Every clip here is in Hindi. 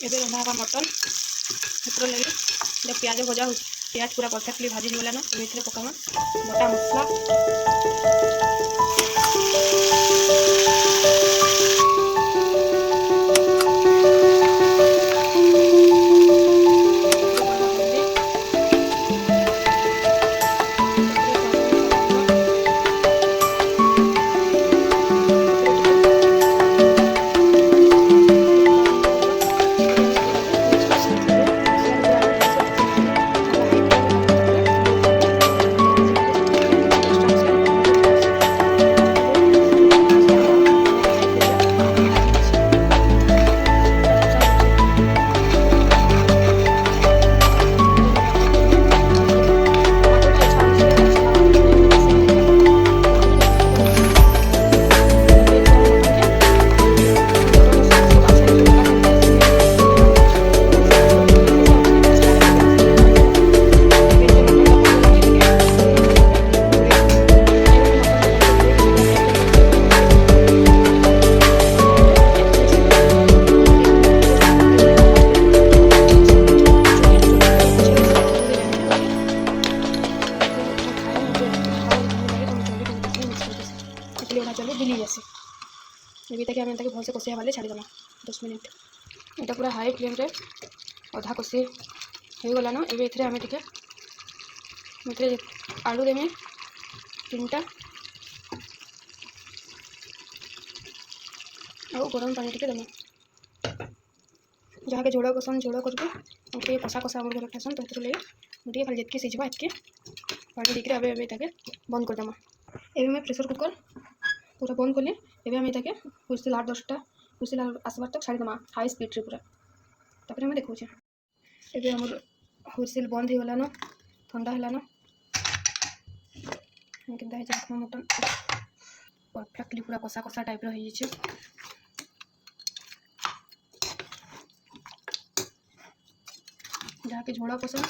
एबे रंधा हवा मटन हेतर लगे जब प्याज भजा हो प्याज पूरा परफेक्टली भाजी होगला ना एबे पकामा गोटा मसला चलो दिल्ली जैसे ये तक आम भलसे कषिया वाले छाड़ीदेमा 10 मिनट यहाँ पूरा हाई फ्लेम रे अधा कषि हो गलान एवं आम टे आलू देमी 3टा और गरम पानी टे देमा जहाँ के झोड़ पसंद झोड़ करके कषा कषा आम घर खासन तो लगे मुझे खाली जितकी सीझा इतके पानी देकर अबे ताके बंद करदेमा एवं मैं प्रेसर कुकर पूरा बंद कली एवं आम ताके हुइसिल 8-10टा हुइसिल आसबार तक छाड़ीदेमा हाई स्पीड रे पूरा तापर मैं देखा एवं आमर हुइसिल बंद हो गलान ठंडा है कि मटन परफेक्टली पूरा कषा कषा टाइप रही जहाँ के झोड़ा पसंद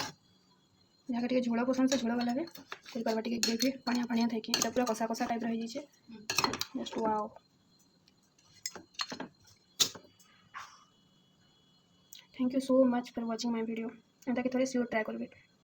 जहाँ के झोड़ा पसंद से झोड़ा वाला टे ग्रेवी पानिया पानिया थी पूरा कषा कषा टाइप रही just wow thank you so much for watching my video एंता के थोड़े श्योर ट्राई करबे।